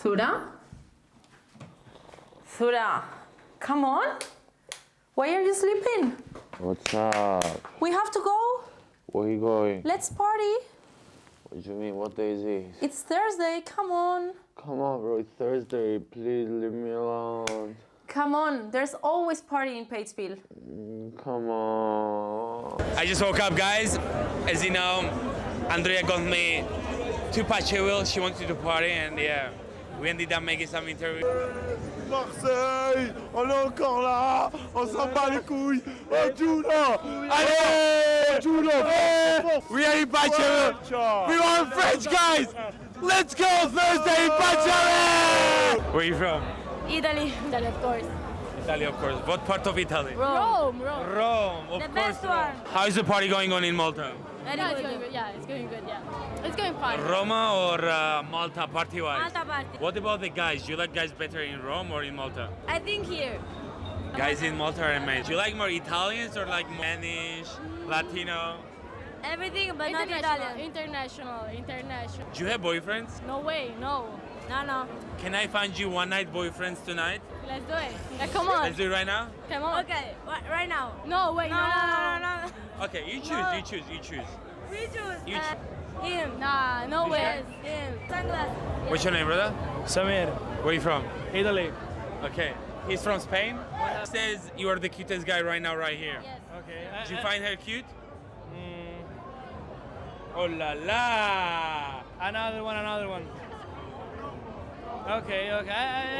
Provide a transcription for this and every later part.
Thura? Thura, come on. Why are you sleeping? What's up? We have to go. Where are you going? Let's party. What do you mean? What day is this? It's Thursday, come on. Come on, bro. It's Thursday. Please leave me alone. Come on, there's always party in Paceville. Come on. I just woke up, guys. As you know, Andrea got me to Paceville. She wanted to party, and yeah, we ended up making some interview. Marseille, on est encore là, on s'en bat les couilles, on joue là, allez, on joue là, We are in Paceville. We want French guys. Let's go Thursday in Paceville. Where are you from? Italy. Italy, of course. Italy, of course. What part of Italy? Rome. Rome, of The course. best one. How is the party going on in Malta? Yeah, it's going good. Yeah, it's going good. Yeah, it's going fine. Roma or Malta party-wise? Malta party. What about the guys? Do you like guys better in Rome or in Malta? I think here. Guys in Malta are amazing. Do you like more Italians or like Spanish, Latino? Everything, but not Italian. International. Do you have boyfriends? No way, no. No. Can I find you one night boyfriends tonight? Let's do it. Yeah, come on. Let's do it right now? Come on. Okay, right now. No, wait, no. Okay, you choose. No. We choose. You You choose. Him. Nah, no way. Him. Sunglasses. What's your name, brother? Samir, Where are you from? Italy. Okay. He's from Spain. Says you are the cutest guy right now, right here. Yes. Okay. Did you find her cute? Oh la la! Another one. Okay.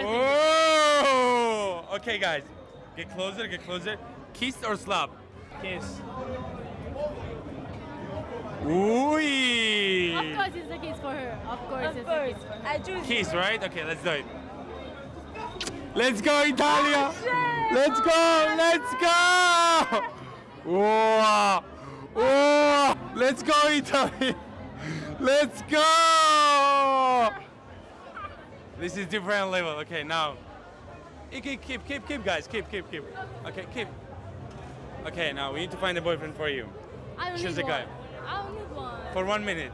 Oh! Okay, guys. Get closer. Kiss or slap? Kiss. Ooh! Of course, it's a kiss for her. Of course. I choose. Kiss, right? Okay, let's do it. Let's go, Italia! Let's go! Whoa! Let's go, Italy! Let's go! This is different level. Okay, now. Keep, guys. Keep. Okay, keep. Okay, now we need to find a boyfriend for you. I don't Choose need a guy. one. I don't need one. For 1 minute.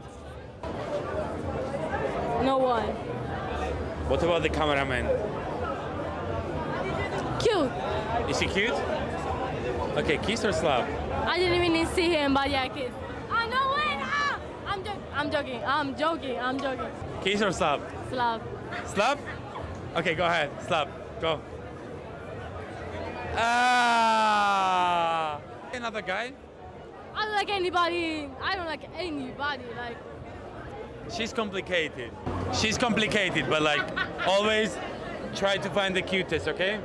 No one. What about the cameraman? Cute. Is he cute? Okay, kiss or slap? I didn't even see him, but yeah, kiss. Oh, no way, no! I'm joking. Kiss or slap? Slap. Slap? Okay, go ahead. Slap. Go. Ah! Another guy? I don't like anybody. Like, She's complicated, but like always try to find the cutest, okay?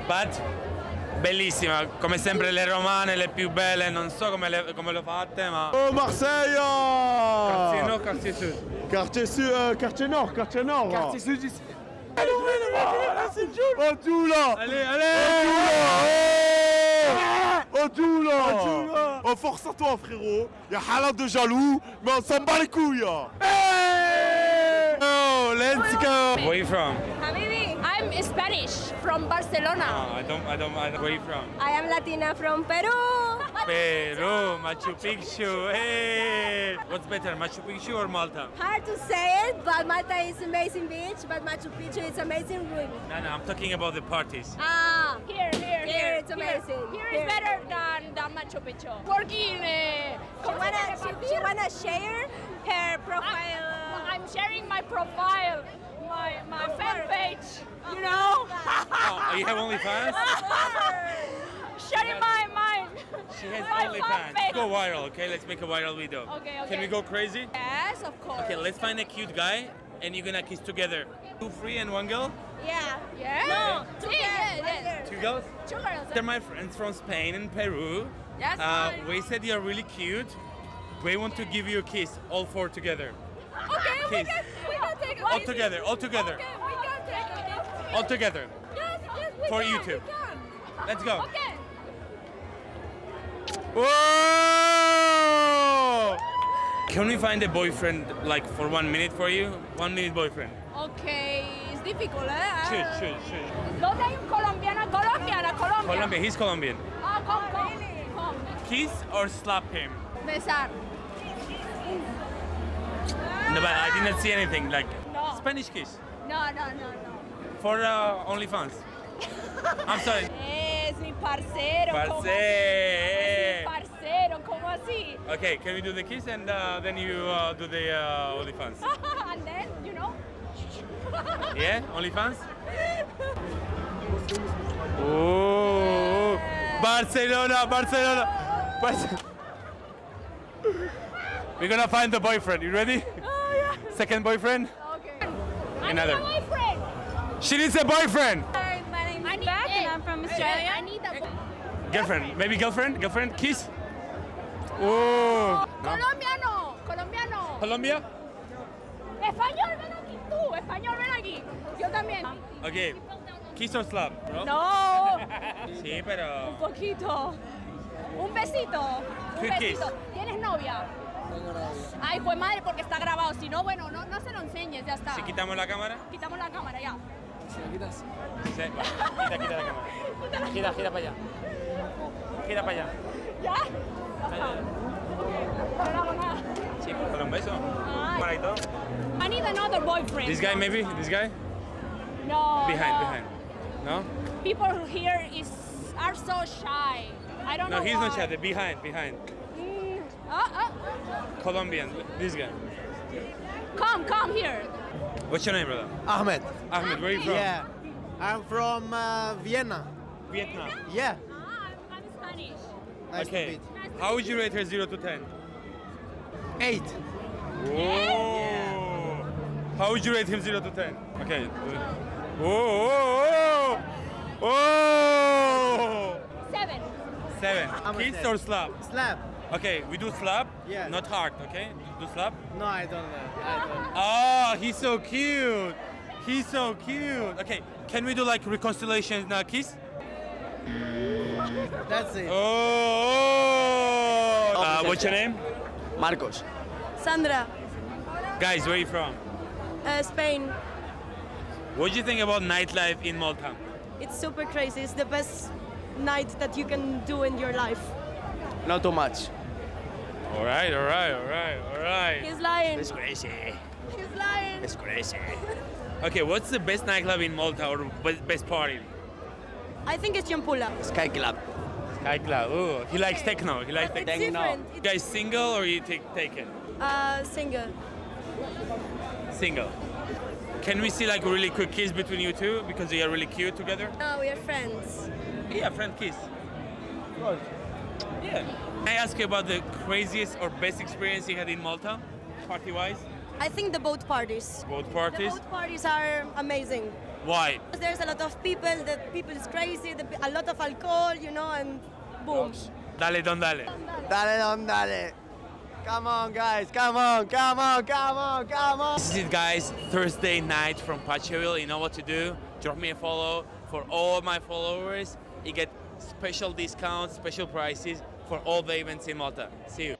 But bellissima, come sempre le romane, le più belle, non so come l'ho fatte, ma Oh Marseille, quartier nord, quartier sud. quartier nord. Quartier sud ici. On joue là, on joue là. On force à toi frérot, y'a halal de jaloux, mais on s'en bat les couilles. Oh, let's go. Where are you from? Habibi, I'm Spanish from Barcelona. Oh, I don't. Where are you from? I am Latina from Peru. Peru, Machu Picchu. Hey, what's better, Machu Picchu or Malta? Hard to say it, but Malta is amazing beach, but Machu Picchu is amazing ruin. No, I'm talking about the parties. Ah, here. here it's amazing. Here is better than Machu Picchu. Working. She wanna share her profile. I'm sharing my profile, my fan page. You know. Oh, you have OnlyFans? Sharing my She has my OnlyFans. fan Let's page. go viral, okay? Let's make a viral video. Okay. Can we go crazy? Yes, of course. Okay, let's find a cute guy and you're gonna kiss together. 2 free and 1 girl? Yeah. No. Two girls? Two girls. They're my friends from Spain and Peru. Yes. We said you're really cute. We want to give you a kiss, all 4 together. Okay, we Kiss. can take it. All together. Okay, we can take it. All together. Yes, we For can. YouTube. We can. Let's go. Okay. Whoa! Can we find a boyfriend like for 1 minute for you? 1 minute boyfriend. Okay, it's difficult, eh? Choose. ¿Dónde hay un colombiana? Colombia. Colombia, he's Colombian. Oh, come. Kiss or slap him? Besar. No, but I didn't see anything. Like, Spanish kiss No, no, no, no. for OnlyFans. I'm sorry. Es mi parcero. ¿cómo así? Parce. Es mi parcero, ¿cómo así? Okay, can we do the kiss and then you do the OnlyFans? And then, you know. Yeah, OnlyFans. Oh, Barcelona, Barcelona. We're gonna find the boyfriend. You ready? Oh, yeah. Second boyfriend. Okay. Another. I need a boyfriend. She needs a boyfriend. Hi, my name is Beck and I'm from Australia. I need a Girlfriend, maybe girlfriend. Girlfriend, kiss. Oh. No? colombiano. Colombiano. Colombia. Español, ven aquí. Tú, español, ven aquí. Yo también. Okay. Kiss or slap, bro? No. Sí, pero. Un poquito. Un besito. Un Quick kiss. besito. ¿Tienes novia? Tengo novia. Ay, pues madre, porque está grabado. Si no, bueno, no se lo enseñes, ya está. Si quitamos la cámara. Quitamos la cámara, ya. Sí. Quita la cámara. Gira para allá. Gira para allá. ¿Ya? No hago nada. Sí, con un beso. Ay. Para y todo. I need another boyfriend. This guy maybe? This guy? No. Behind. No? People here are so shy. I don't know No, he's not why. shy. The behind. Mm. Colombian. This guy. Come here. What's your name, brother? Ahmed. Ahmed, where are you from? Yeah, I'm from Vienna. Vietnam. Yeah. I'm Spanish. Nice Okay. to meet. How would you rate her 0 to 10? 8. Whoa. How would you rate him 0 to 10? Okay. Whoa. Oh. 7. 7. I'm a Kiss 10. or slap? Slap. Okay, we do slap. Yeah. Not hard, okay? Do slap. No, I don't know. Oh, he's so cute. He's so cute. Okay, can we do like reconciliation kiss? That's it. Oh. What's your name? Marcos. Sandra, Guys, where are you from? Spain. What do you think about nightlife in Malta? It's super crazy. It's the best night that you can do in your life. Not too much. All right. He's lying. crazy. He's lying. It's crazy. Okay, what's the best nightclub in Malta or best party? I think it's Champula. Sky Club. Sky Club. Ooh, he likes techno. He likes It's techno. different. You guys single or you take it? Single. Single. Can we see like a really quick kiss between you two because you are really cute together? No, we are friends. Yeah, friend kiss. Yeah. Can I ask you about the craziest or best experience you had in Malta, party-wise? I think the boat parties. Both parties? The boat parties are amazing. Why? There's a lot of people, the people is crazy, a lot of alcohol, you know, and boom. Dale, don dale. Dale, don, dale. Come on, guys. Come on. This is it, guys. Thursday night from Paceville. You know what to do. Drop me a follow. For all my followers, you get special discounts, special prices for all the events in Malta. See you.